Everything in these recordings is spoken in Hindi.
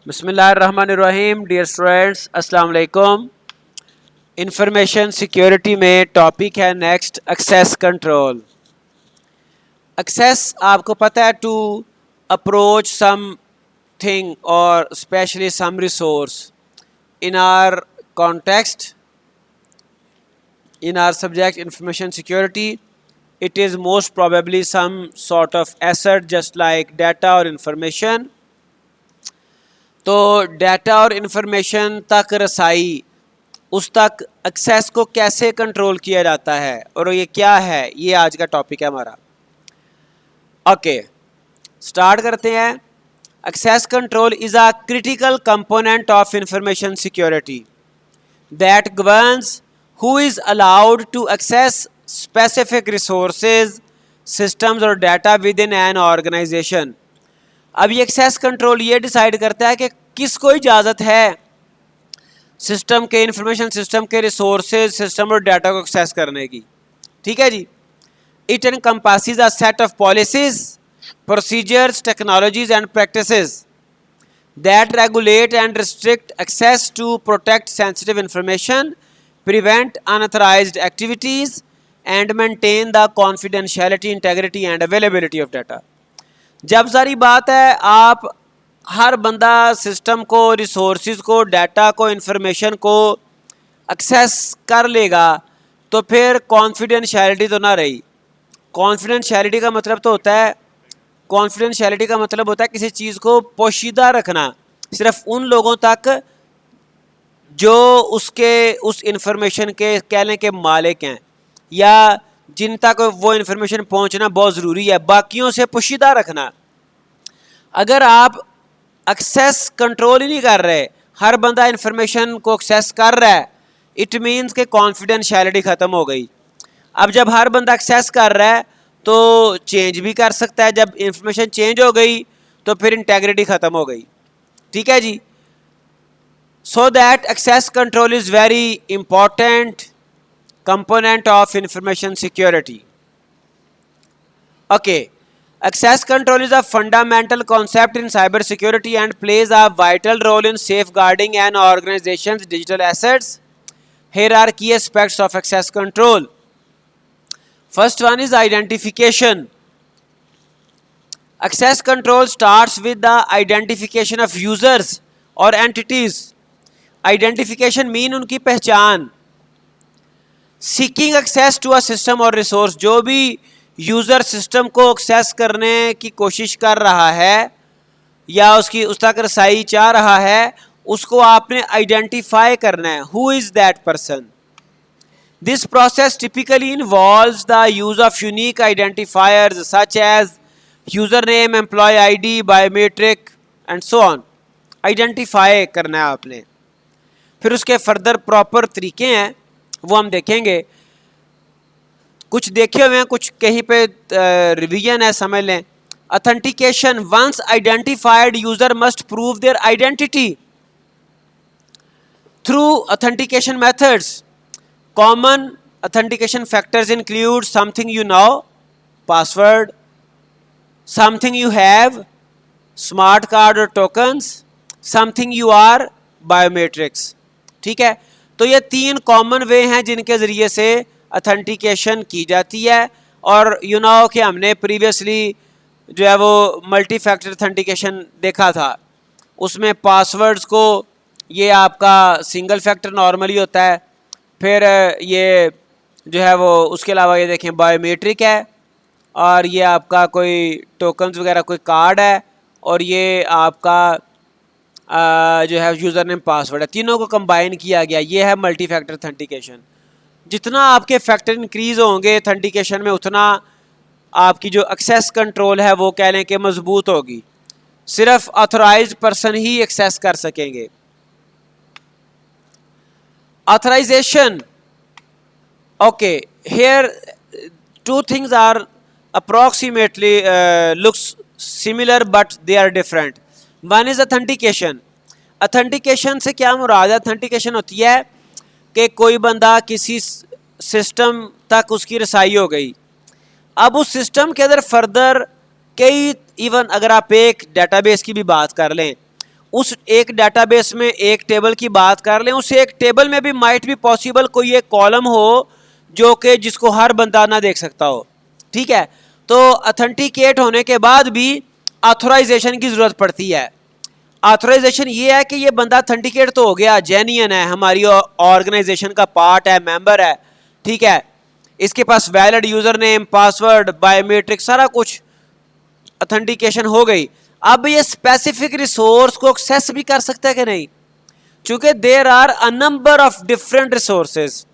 बिस्मिल्लाहिर्रहमानिर्रहीम। डियर स्टूडेंट्स, अस्सलाम वालेकुम। इंफॉर्मेशन सिक्योरिटी में टॉपिक है नेक्स्ट एक्सेस कंट्रोल। एक्सेस आपको पता है टू अप्रोच सम थिंग और specially some resource in our context in our subject information security. It is most probably some sort of asset just like data or information. तो डाटा और इंफॉर्मेशन तक रसाई, उस तक एक्सेस को कैसे कंट्रोल किया जाता है और ये क्या है, ये आज का टॉपिक है हमारा। ओके, स्टार्ट करते हैं। Access control is a critical component of information security that governs who is allowed to access specific resources, systems और data within an organization। अब ये एक्सेस कंट्रोल ये डिसाइड करता है कि किसको इजाज़त है सिस्टम के, इंफॉर्मेशन सिस्टम के रिसोर्सेज, सिस्टम और डाटा को एक्सेस करने की। ठीक है जी। It encompasses a set of policies, procedures, technologies and practices that regulate and restrict access to protect sensitive information, prevent unauthorized activities and maintain the confidentiality, integrity and availability of data। जब सारी बात है आप हर बंदा सिस्टम को, रिसोर्सेज को, डाटा को, इंफॉर्मेशन को एक्सेस कर लेगा तो फिर कॉन्फिडेंशियलिटी तो ना रही। कॉन्फिडेंशियलिटी का मतलब तो होता है, कॉन्फिडेंशियलिटी का मतलब होता है किसी चीज़ को पोशीदा रखना, सिर्फ उन लोगों तक जो उसके उस इंफॉर्मेशन के कह लें के मालिक हैं या जिन तक वो इंफॉर्मेशन पहुंचना बहुत ज़रूरी है, बाकियों से पोशीदा रखना। अगर आप एक्सेस कंट्रोल ही नहीं कर रहे, हर बंदा इंफॉर्मेशन को एक्सेस कर रहा है, इट मीन्स कि कॉन्फिडेंशियलिटी ख़त्म हो गई। अब जब हर बंदा एक्सेस कर रहा है तो चेंज भी कर सकता है, जब इंफॉर्मेशन चेंज हो गई तो फिर इंटेग्रिटी ख़त्म हो गई। ठीक है जी। So that access control is very important component of information security. Okay, access control is a fundamental concept in cyber security and plays a vital role in safeguarding an organization's digital assets. Here are key aspects of access control. First one is identification. Access control starts with the identification of users or entities. Identification mean उनकी पहचान। Seeking access to a system or resource, जो भी यूज़र सिस्टम को एक्सेस करने की कोशिश कर रहा है या उसकी उस तक रसाई चाह रहा है, उसको आपने आइडेंटिफाई करना है। Who is that person. This process typically involves the use of unique identifiers such as user name, employee ID, biometric and so on. Identify करना है आपने। फिर उसके फर्दर प्रॉपर तरीके हैं, वो हम देखेंगे। कुछ देखे हुए हैं, कुछ कहीं पे रिवीजन है, समझ लें। Authentication, once identified user must prove their identity through authentication methods. Common authentication factors include something you know, password, something you have, smart card और tokens, something you are, biometrics. ठीक है, तो ये तीन कॉमन वे हैं जिनके ज़रिए से ऑथेंटिकेशन की जाती है। और यू नो कि हमने प्रीवियसली जो है वो मल्टी फैक्टर ऑथेंटिकेशन देखा था, उसमें पासवर्ड्स को ये आपका सिंगल फैक्टर नॉर्मली होता है, फिर ये जो है वो उसके अलावा ये देखें बायोमेट्रिक है, और ये आपका कोई टोकन्स वगैरह कोई कार्ड है, और ये आपका जो है यूज़र नेम पासवर्ड है। तीनों को कंबाइन किया गया, ये है मल्टी फैक्टर ऑथेंटिकेशन। जितना आपके फैक्टर इंक्रीज़ होंगे ऑथेंटिकेशन में, उतना आपकी जो एक्सेस कंट्रोल है वो कह लें कि मजबूत होगी। सिर्फ ऑथराइज्ड पर्सन ही एक्सेस कर सकेंगे। Authorization, okay, here two things are approximately looks similar but they are different. One is authentication. Authentication से क्या मुराद है? ऑथेंटिकेशन होती है कि कोई बंदा किसी सिस्टम तक उसकी रसाई हो गई, अब उस सिस्टम के अंदर फर्दर कई, इवन अगर आप एक डेटाबेस की भी बात कर लें, उस एक डेटाबेस में एक टेबल की बात कर लें, उस एक टेबल में भी माइट भी पॉसिबल कोई एक कॉलम हो जो कि जिसको हर बंदा ना देख सकता हो, ठीक है। तो ऑथेंटिकेट होने के बाद भी ऑथोराइजेशन की ज़रूरत पड़ती है। ऑथोराइजेशन ये है कि ये बंदा ऑथेंटिकेट तो हो गया, जेन्युइन है, हमारी ऑर्गेनाइजेशन का पार्ट है, मेंबर है, ठीक है, इसके पास valid user name, password, biometric, सारा कुछ ऑथेंटिकेशन हो गई। अब ये स्पेसिफिक रिसोर्स को एक्सेस भी कर सकता है कि नहीं, चूंकि there are a number of different resources,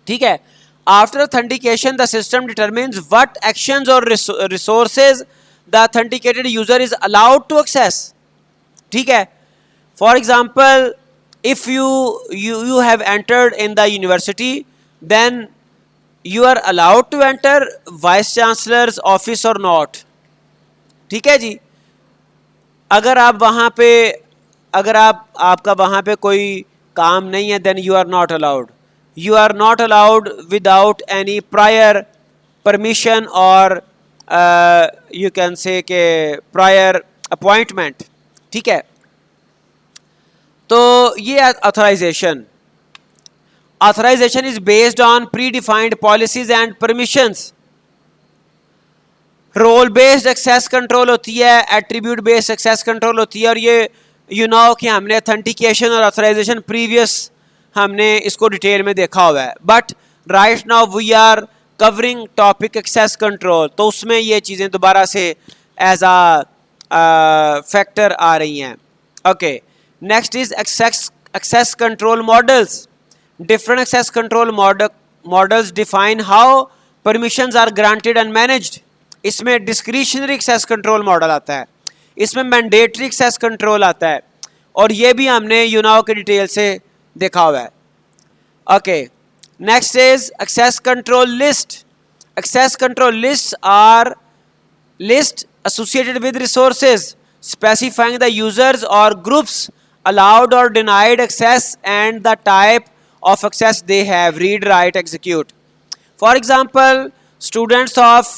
ठीक है। After authentication the system determines what actions और resources the authenticated user is allowed to access, ठीक है। For example, if you have entered in the university, then you are allowed to enter vice chancellor's office or not, ठीक है जी। अगर आप वहाँ पे, अगर आपका वहाँ पे कोई काम नहीं है, then you are not allowed, you are not allowed without any prior permission और यू कैन से के प्रायर अपॉइंटमेंट, ठीक है। तो ये authorization is based on predefined policies and permissions. Role based access control होती है, एट्रीब्यूट बेस्ड एक्सेस कंट्रोल होती है, और ये यू नो कि हमने ऑथेंटिकेशन और ऑथराइजेशन प्रीवियस हमने इसको डिटेल में देखा हुआ है, but right now we are covering topic access control, तो उसमें ये चीज़ें दोबारा से एज आ फैक्टर आ रही हैं। Okay, next is access control models. Different access control models define how permissions are granted and managed. इसमें डिस्क्रिशनरी एक्सेस कंट्रोल मॉडल आता है, इसमें मैंडेटरी एक्सेस कंट्रोल आता है, और ये भी हमने यूनाओ के डिटेल से देखा हुआ है। Okay, next is access control list. Access control list are list associated with resources specifying the users or groups allowed or denied access and the type of access they have: read, write, execute. For example, students of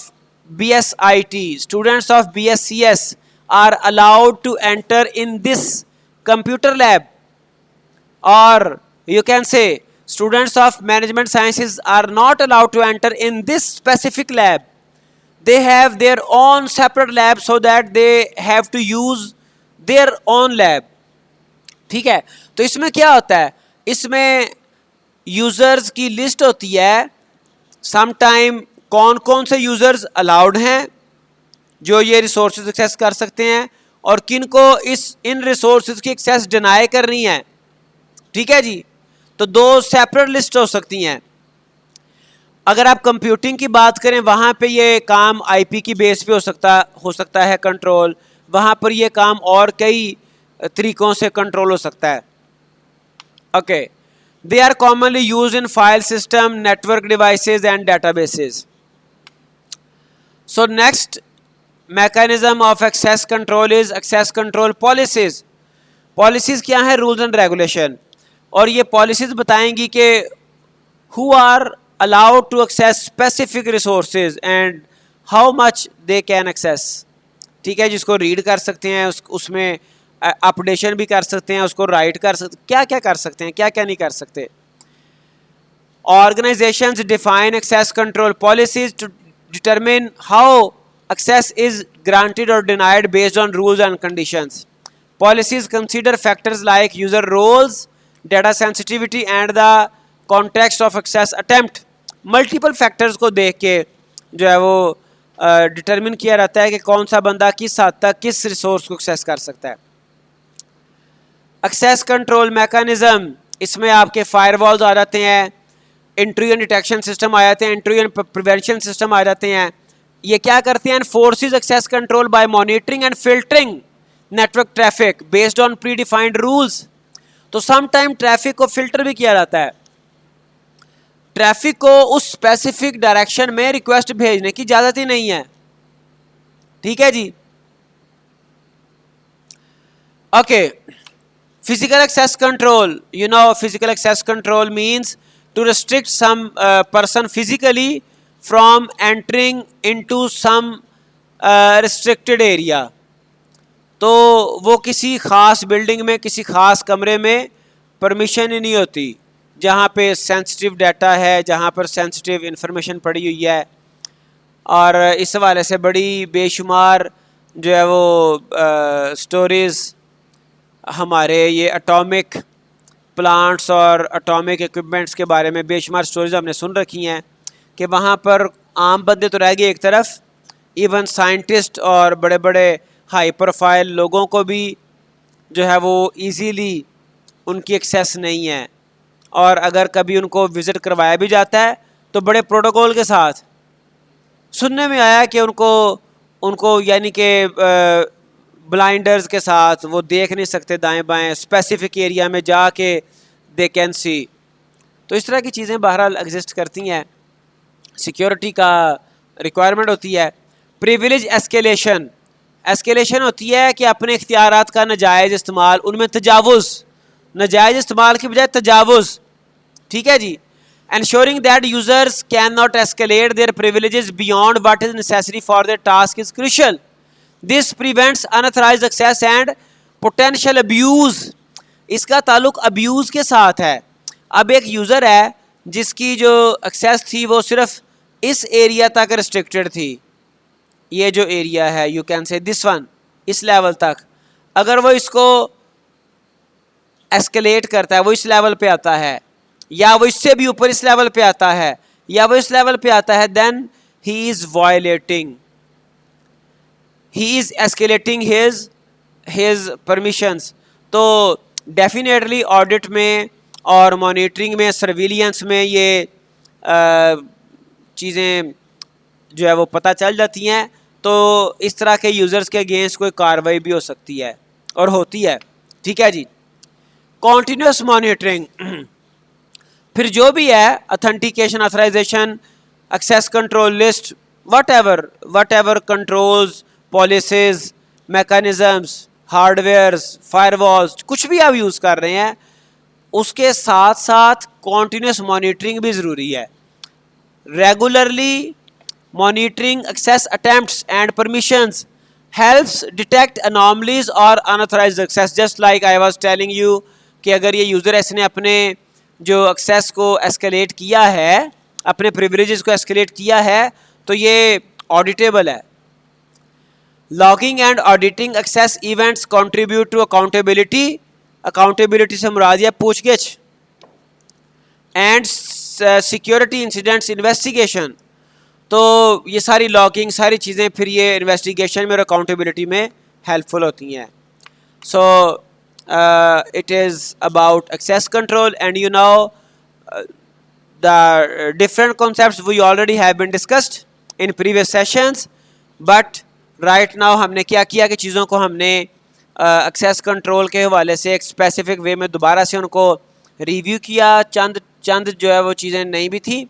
BSIT, students of BScs are allowed to enter in this computer lab, or you can say students of management sciences are not allowed to enter in this specific lab. They have their own separate lab so that they have to use their own lab, ठीक है। तो इसमें क्या होता है, इसमें यूजर्स की लिस्ट होती है, सम टाइम कौन कौन से यूजर्स अलाउड हैं जो ये रिसोर्सेज एक्सेस कर सकते हैं, और किन को इन रिसोर्सेज की एक्सेस डिनाई करनी है, ठीक है जी। तो दो सेपरेट लिस्ट हो सकती हैं। अगर आप कंप्यूटिंग की बात करें, वहाँ पे ये काम आईपी की बेस पे हो सकता है कंट्रोल, वहाँ पर ये काम और कई तरीक़ों से कंट्रोल हो सकता है। Okay, they are commonly used in file system, network devices and databases. So next mechanism of access control is access control policies. Policies क्या है? Rules and regulation. और ये पॉलिसीज बताएंगी कि who are allowed to access specific resources and how much they can access, ठीक है। जिसको रीड कर सकते हैं, उसमें अपडेशन भी कर सकते हैं, उसको राइट कर सकते, क्या क्या कर सकते हैं, क्या क्या नहीं कर सकते। Organizations define access control policies to determine how access is granted or denied based on rules and conditions. Policies consider factors like user roles, data sensitivity and the context of access attempt. Multiple factors को देख के जो है वो डिटरमिन किया रहता है कि कौन सा बंदा किस हद तक किस रिसोर्स को एक्सेस कर सकता है। एक्सेस कंट्रोल मैकेनिज्म, इसमें आपके फायरवॉल्स आ जाते हैं, इंट्रूजन डिटेक्शन सिस्टम आ जाते हैं, इंट्रूजन प्रिवेंशन सिस्टम आ जाते हैं। ये क्या करते हैं? Forces access control by monitoring and filtering network traffic based on predefined rules. तो सम टाइम ट्रैफिक को फिल्टर भी किया जाता है, ट्रैफिक को उस स्पेसिफिक डायरेक्शन में रिक्वेस्ट भेजने की इजाजत ही नहीं है, ठीक है जी। Okay, physical access control, you know physical access control means to restrict some person physically from entering into some restricted area. तो वो किसी ख़ास बिल्डिंग में किसी ख़ास कमरे में परमिशन ही नहीं होती जहाँ पे सेंसिटिव डाटा है, जहाँ पर सेंसिटिव इंफॉर्मेशन पड़ी हुई है। और इस हवाले से बड़ी बेशुमार जो है वो स्टोरीज़ हमारे ये एटॉमिक प्लांट्स और एटॉमिक इक्विपमेंट्स के बारे में बेशुमार स्टोरीज हमने सुन रखी हैं कि वहाँ पर आम बंदे तो रह गए एक तरफ, इवन साइंटिस्ट और बड़े बड़े हाई प्रोफाइल लोगों को भी जो है वो इजीली उनकी एक्सेस नहीं है। और अगर कभी उनको विज़िट करवाया भी जाता है तो बड़े प्रोटोकॉल के साथ। सुनने में आया कि उनको यानी कि ब्लाइंडर्स के साथ वो देख नहीं सकते दाएं बाएं, स्पेसिफिक एरिया में जाके दे कैन सी। तो इस तरह की चीज़ें बहरहाल एग्जिस्ट करती हैं। सिक्योरिटी का रिक्वायरमेंट होती है। प्रिविलेज एस्केलेशन, एस्केलेशन होती है कि अपने इख्तियारात का नाजायज़ इस्तेमाल, उनमें तजावुज़, नाजायज़ इस्तेमाल की बजाय तजावुज़, ठीक है जी। Ensuring that users cannot escalate their privileges beyond what is necessary for their task is crucial. This prevents unauthorized access and potential abuse. इसका ताल्लुक अब्यूज़ के साथ है। अब एक यूज़र है जिसकी जो एक्सेस थी वो सिर्फ इस एरिया तक रिस्ट्रिक्टेड थी, ये जो एरिया है यू कैन से दिस वन, इस लेवल तक। अगर वो इसको एस्केलेट करता है, वो इस लेवल पे आता है, या वो इससे भी ऊपर इस लेवल पे आता है, या वो इस लेवल पे आता है, then he is violating, he is escalating his permissions. तो डेफिनेटली ऑडिट में और मॉनिटरिंग में, सर्विलियंस में ये चीज़ें जो है वो पता चल जाती हैं। तो इस तरह के यूज़र्स के अगेंस्ट कोई कार्रवाई भी हो सकती है और होती है, ठीक है जी। कॉन्टीन्यूस मॉनिटरिंग, फिर जो भी है authentication, authorization, access control list, whatever controls, policies, mechanisms, hardwares, firewalls, कुछ भी आप यूज़ कर रहे हैं उसके साथ साथ कॉन्टीन्यूस मॉनिटरिंग भी ज़रूरी है। Regularly monitoring access attempts and permissions helps detect anomalies और unauthorised access. Just like I was telling you कि अगर ये यूज़र इसने अपने जो एक्सेस को एस्केलेट किया है, अपने प्रिविलेजेस को एस्केलेट किया है, तो ये ऑडिटेबल है। Logging and auditing access events contribute to accountability, accountability से मुराद है पूछगिछ, एंड सिक्योरिटी इंसिडेंट्स इन्वेस्टिगेशन। तो ये सारी लॉगिंग, सारी चीज़ें फिर ये इन्वेस्टिगेशन में और अकाउंटेबिलिटी में हेल्पफुल होती हैं। सो it is about access control, and you know the different concepts we already have been discussed in previous sessions, but right now हमने क्या किया कि चीज़ों को हमने access control के हवाले से एक specific way में दोबारा से उनको review किया। चंद जो है वो चीज़ें नहीं भी थी,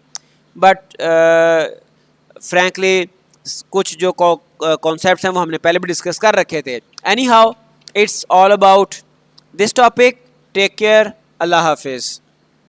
but frankly कुछ जो concepts हैं वो हमने पहले भी discuss कर रखे थे। Anyhow, it's all about this topic. Take care. Allah Hafiz.